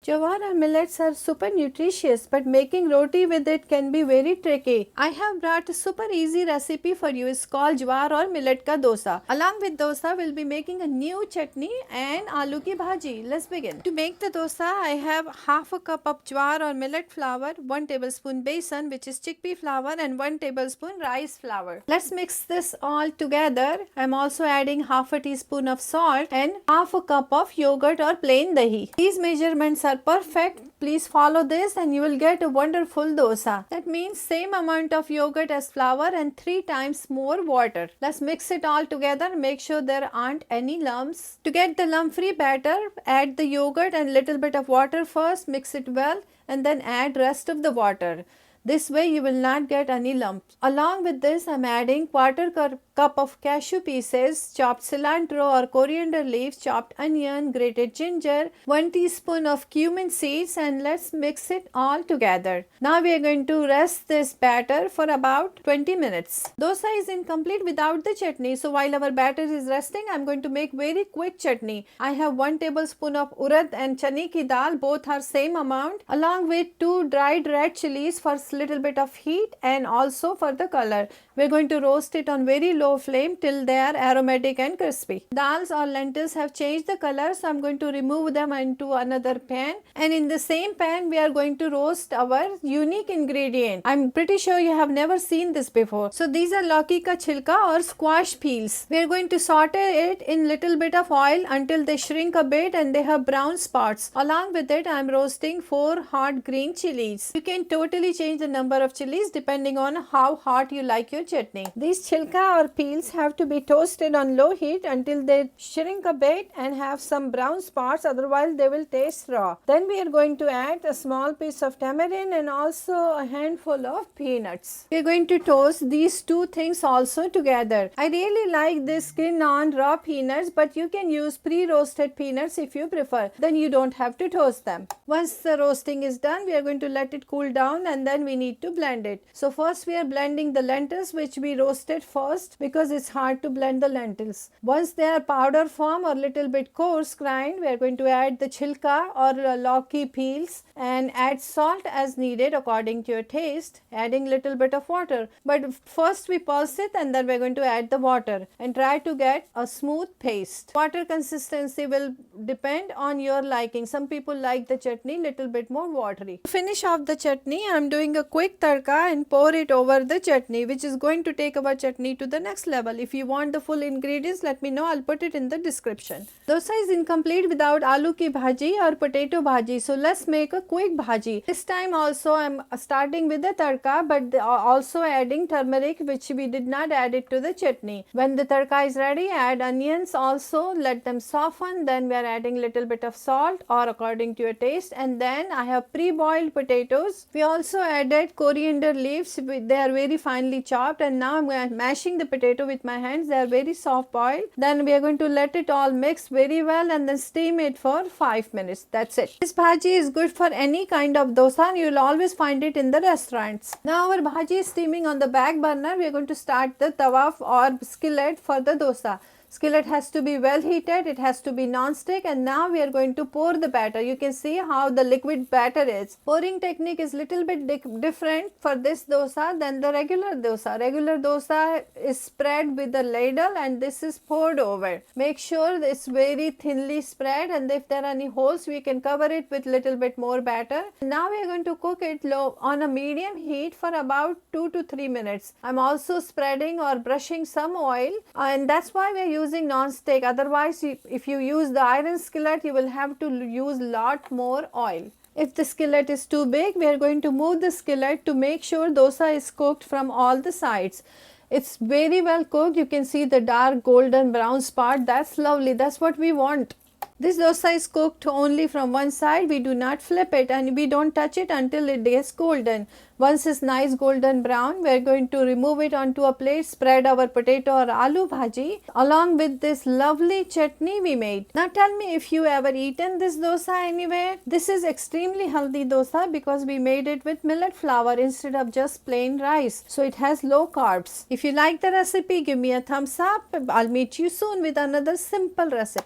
Jowar and millets are super nutritious, but making roti with it can be very tricky. I have brought a super easy recipe for you. It's called jowar or millet ka dosa. Along with dosa, we'll be making a new chutney and aloo ki bhaji. Let's begin. To make the dosa, I have half a cup of jowar or millet flour, 1 tablespoon besan, which is chickpea flour, and 1 tablespoon rice flour. Let's mix this all together. I'm also adding half a teaspoon of salt and half a cup of yogurt or plain dahi. These measurements are perfect. Please follow this and you will get a wonderful dosa. That means same amount of yogurt as flour and 3 times more water. Let's mix it all together. Make sure there aren't any lumps. To get the lump-free batter, add the yogurt and little bit of water first. Mix it well and then add rest of the water. This way you will not get any lumps. Along with this, I am adding quarter cup of cashew pieces, chopped cilantro or coriander leaves, chopped onion, grated ginger, 1 teaspoon of cumin seeds, and let's mix it all together. Now we are going to rest this batter for about 20 minutes. Dosa is incomplete without the chutney, so while our batter is resting, I am going to make very quick chutney. I have 1 tablespoon of urad and chane ki dal, both are same amount, along with 2 dried red chilies for little bit of heat and also for the color. We are going to roast it on very low flame till they are aromatic and crispy. Dals or lentils have changed the color, so I am going to remove them into another pan, and in the same pan we are going to roast our unique ingredient. I am pretty sure you have never seen this before. So these are Lauki ka chilka or squash peels. We are going to saute it in little bit of oil until they shrink a bit and they have brown spots. Along with it, I am roasting 4 hot green chilies. You can totally change the number of chilies depending on how hot you like your chutney. These chilka or peels have to be toasted on low heat until they shrink a bit and have some brown spots, otherwise they will taste raw. Then we are going to add a small piece of tamarind and also a handful of peanuts. We are going to toast these two things also together. I really like this skin on raw peanuts, but you can use pre-roasted peanuts if you prefer. Then you don't have to toast them. Once the roasting is done, we are going to let it cool down and then we need to blend it. So first we are blending the lentils, which we roasted first because it's hard to blend the lentils. Once they are powder form or little bit coarse grind, we are going to add the chilka or lauki peels and add salt as needed according to your taste, adding little bit of water. But first we pulse it and then we are going to add the water and try to get a smooth paste. Water consistency will depend on your liking. Some people like the chutney little bit more watery. To finish off the chutney, I am doing a quick tadka and pour it over the chutney, which is going to take our chutney to the next level. If you want the full ingredients, let me know. I'll put it in the description. Dosa is incomplete without aloo ki bhaji or potato bhaji. So let's make a quick bhaji. This time also I'm starting with the tadka, but also adding turmeric, which we did not add it to the chutney. When the tadka is ready, add onions also, let them soften. Then we are adding little bit of salt or according to your taste. And then I have pre-boiled potatoes. We also added coriander leaves. They are very finely chopped, and now I'm mashing the potato with my hands. They are very soft boiled. Then we are going to let it all mix very well and then steam it for 5 minutes. That's it. This bhaji is good for any kind of dosa. You will always find it in the restaurants. Now our bhaji is steaming on the back burner. We are going to start the tawa or skillet for the dosa. Skillet has to be well heated, it has to be non-stick, and now we are going to pour the batter. You can see how the liquid batter is. Pouring technique is little bit different for this dosa than the regular dosa. Regular dosa is spread with the ladle and this is poured over. Make sure it's very thinly spread, and if there are any holes, we can cover it with little bit more batter. Now we are going to cook it low on a medium heat for about 2 to 3 minutes. I'm also spreading or brushing some oil, and that's why we are using non-stick. Otherwise, if you use the iron skillet, you will have to use lot more oil. If the skillet is too big, we are going to move the skillet to make sure dosa is cooked from all the sides. It's very well cooked. You can see the dark golden brown spot. That's lovely. That's what we want. This dosa is cooked only from one side. We do not flip it and we don't touch it until it gets golden. Once it's nice golden brown, we are going to remove it onto a plate, spread our potato or aloo bhaji along with this lovely chutney we made. Now tell me if you ever eaten this dosa anywhere. This is extremely healthy dosa because we made it with millet flour instead of just plain rice. So it has low carbs. If you like the recipe, give me a thumbs up. I'll meet you soon with another simple recipe.